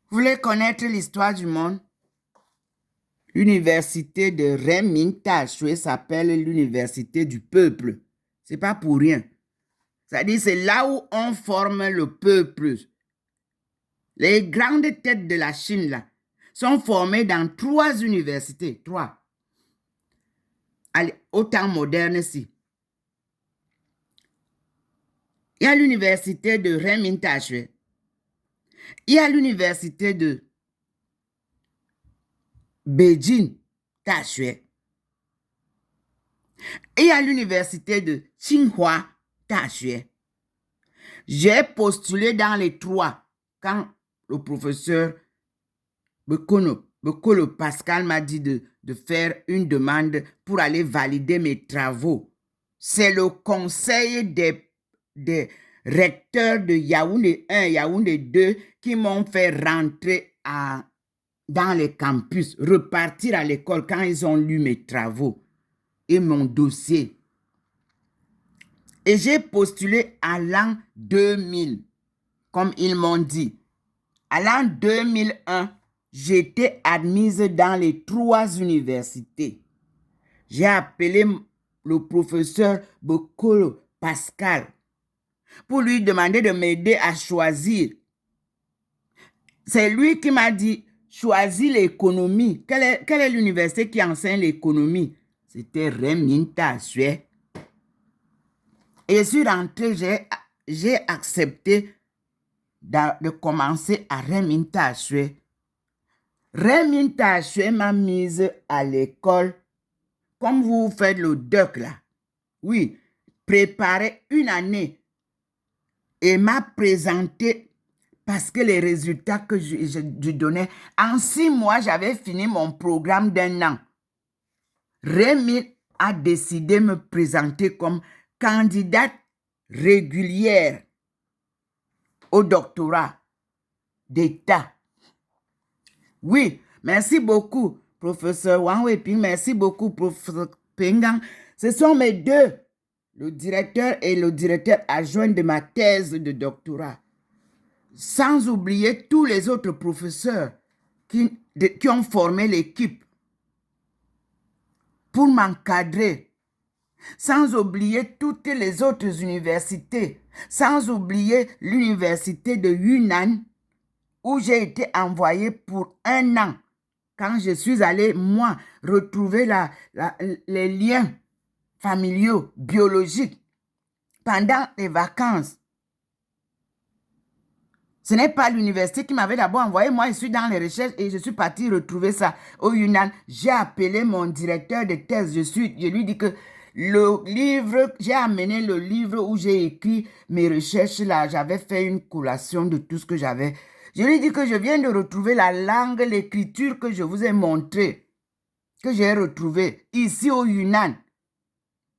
Vous voulez connaître l'histoire du monde? L'université de Remington s'appelle l'université du peuple. C'est pas pour rien. C'est-à-dire c'est là où on forme le peuple. Les grandes têtes de la Chine là sont formées dans 3 universités. 3. Allez, au temps moderne ici. Il y a l'université de Remington. Il y a l'université de Beijing, Taxue. Et il y a l'université de Tsinghua, Taxue. J'ai postulé dans les 3 quand le professeur Bekolo Pascal m'a dit de faire une demande pour aller valider mes travaux. C'est le conseil des recteurs de Yaoundé 1, Yaoundé 2 qui m'ont fait rentrer dans les campus, repartir à l'école quand ils ont lu mes travaux et mon dossier. Et j'ai postulé à l'an 2000, comme ils m'ont dit. À l'an 2001, j'étais admise dans les 3 universités. J'ai appelé le professeur Bekolo Pascal pour lui demander de m'aider à choisir. C'est lui qui m'a dit, choisis l'économie. Quelle est l'université qui enseigne l'économie? C'était Remington. Et je suis rentrée, j'ai accepté de commencer à Remington. Remington m'a mise à l'école, comme vous faites le doc là. Oui, préparer une année et m'a présenté parce que les résultats que je donnais, en 6 mois, j'avais fini mon programme d'1 an. Rémi a décidé de me présenter comme candidate régulière au doctorat d'État. Oui, merci beaucoup, professeur Wang Weiping. Merci beaucoup, professeur Pengang. Ce sont mes 2, le directeur et le directeur adjoint de ma thèse de doctorat. Sans oublier tous les autres professeurs qui ont formé l'équipe pour m'encadrer. Sans oublier toutes les autres universités. Sans oublier l'université de Yunnan où j'ai été envoyé pour 1 an quand je suis allée, moi, retrouver les liens familiaux, biologiques, pendant les vacances, ce n'est pas l'université qui m'avait d'abord envoyé. Moi, je suis dans les recherches et je suis partie retrouver ça au Yunnan. J'ai appelé mon directeur de thèse. Je lui dis que le livre, j'ai amené le livre où j'ai écrit mes recherches là. J'avais fait une collation de tout ce que j'avais. Je lui dis que je viens de retrouver la langue, l'écriture que je vous ai montrée, que j'ai retrouvée ici au Yunnan.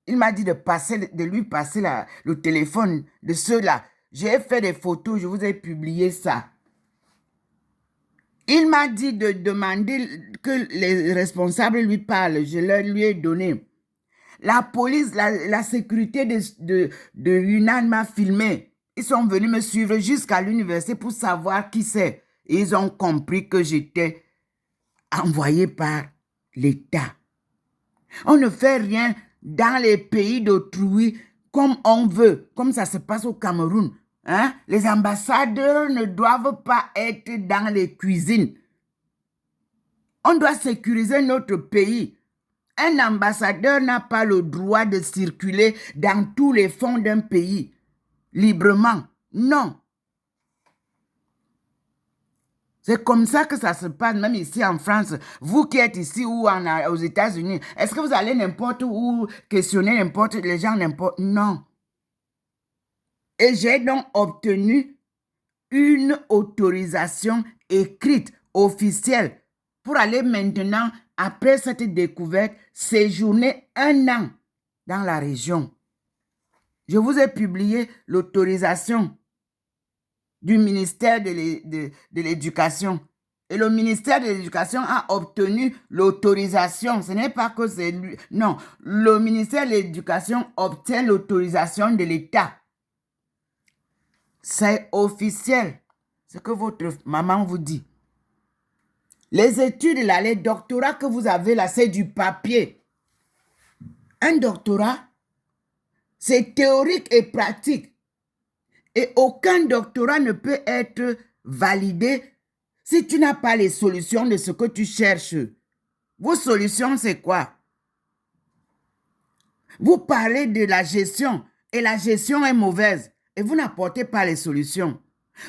Il m'a dit de lui passer le téléphone de ceux-là. J'ai fait des photos, je vous ai publié ça. Il m'a dit de demander que les responsables lui parlent. Je leur lui ai donné. La police, la sécurité de Yunnan m'a filmé. Ils sont venus me suivre jusqu'à l'université pour savoir qui c'est. Et ils ont compris que j'étais envoyé par l'État. On ne fait rien dans les pays d'autrui comme on veut, comme ça se passe au Cameroun. Hein? Les ambassadeurs ne doivent pas être dans les cuisines. On doit sécuriser notre pays. Un ambassadeur n'a pas le droit de circuler dans tous les fonds d'un pays librement. Non. C'est comme ça que ça se passe, même ici en France. Vous qui êtes ici ou aux États-Unis, est-ce que vous allez n'importe où questionner n'importe les gens, n'importe... Non. Et j'ai donc obtenu une autorisation écrite, officielle, pour aller maintenant, après cette découverte, séjourner 1 an dans la région. Je vous ai publié l'autorisation du ministère de l'Éducation. Et le ministère de l'Éducation a obtenu l'autorisation. Ce n'est pas que c'est lui. Non, le ministère de l'Éducation obtient l'autorisation de l'État. C'est officiel, ce que votre maman vous dit. Les études, là, les doctorats que vous avez là, c'est du papier. Un doctorat, c'est théorique et pratique. Et aucun doctorat ne peut être validé si tu n'as pas les solutions de ce que tu cherches. Vos solutions, c'est quoi? Vous parlez de la gestion et la gestion est mauvaise et vous n'apportez pas les solutions.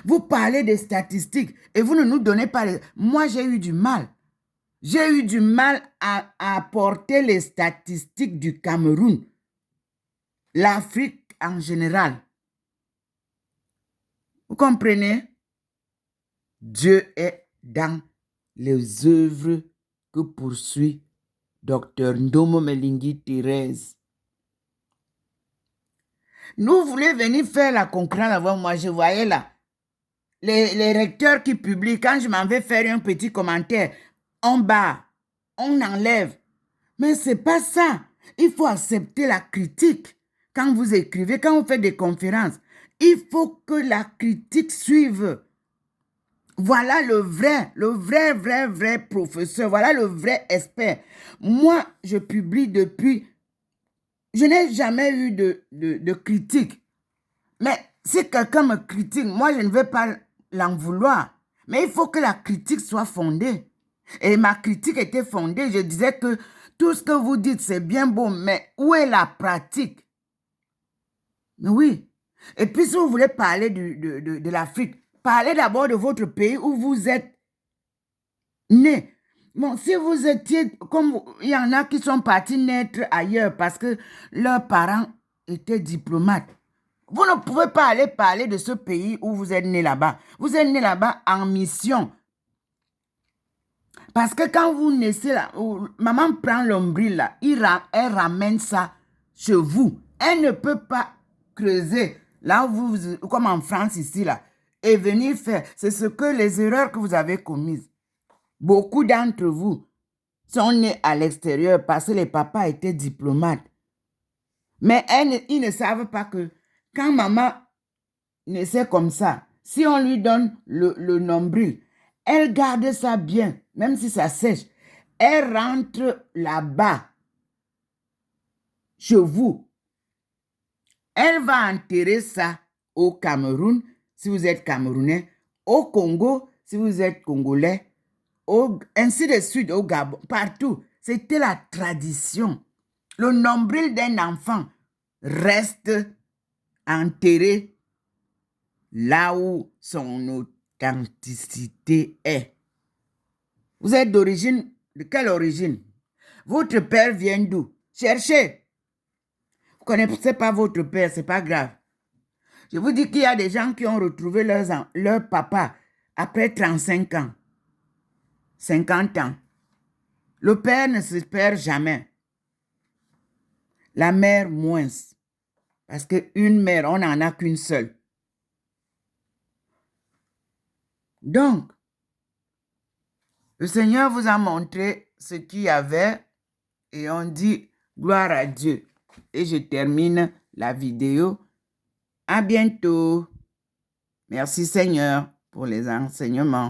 Vous parlez des statistiques et vous ne nous donnez pas les... Moi, j'ai eu du mal. J'ai eu du mal à apporter les statistiques du Cameroun, l'Afrique en général. Vous comprenez? Dieu est dans les œuvres que poursuit Dr Ndomo Melingi Thérèse. Nous voulions venir faire la concurrence avant moi. Je voyais là les recteurs qui publient. Quand je m'en vais faire un petit commentaire, on bat, on enlève. Mais ce n'est pas ça. Il faut accepter la critique. Quand vous écrivez, quand vous faites des conférences, il faut que la critique suive. Voilà le vrai professeur. Voilà le vrai expert. Moi, je publie depuis... Je n'ai jamais eu de critique. Mais si quelqu'un me critique, moi, je ne vais pas l'en vouloir. Mais il faut que la critique soit fondée. Et ma critique était fondée. Je disais que tout ce que vous dites, c'est bien beau, mais où est la pratique? Oui. Et puis, si vous voulez parler de l'Afrique, parlez d'abord de votre pays où vous êtes né. Bon, si vous étiez, comme il y en a qui sont partis naître ailleurs parce que leurs parents étaient diplomates, vous ne pouvez pas aller parler de ce pays où vous êtes né là-bas. Vous êtes né là-bas en mission. Parce que quand vous naissez là, maman prend l'ombril là, elle ramène ça chez vous. Elle ne peut pas creuser là où vous, comme en France ici là, et venir faire. C'est ce que les erreurs que vous avez commises. Beaucoup d'entre vous sont nés à l'extérieur parce que les papas étaient diplomates. Mais ils ne savent pas que quand maman naissait comme ça, si on lui donne le nombril, elle garde ça bien, même si ça sèche. Elle rentre là-bas, chez vous. Elle va enterrer ça au Cameroun, si vous êtes Camerounais, au Congo, si vous êtes Congolais, ainsi de suite au Gabon, partout. C'était la tradition. Le nombril d'un enfant reste enterré là où son authenticité est. Vous êtes d'origine, de quelle origine? Votre père vient d'où? Cherchez. Vous ne connaissez pas votre père, ce n'est pas grave. Je vous dis qu'il y a des gens qui ont retrouvé leur papa après 35 ans, 50 ans. Le père ne se perd jamais. La mère moins. Parce qu'une mère, on n'en a qu'une seule. Donc, le Seigneur vous a montré ce qu'il y avait et on dit gloire à Dieu. Et je termine la vidéo. À bientôt. Merci Seigneur pour les enseignements.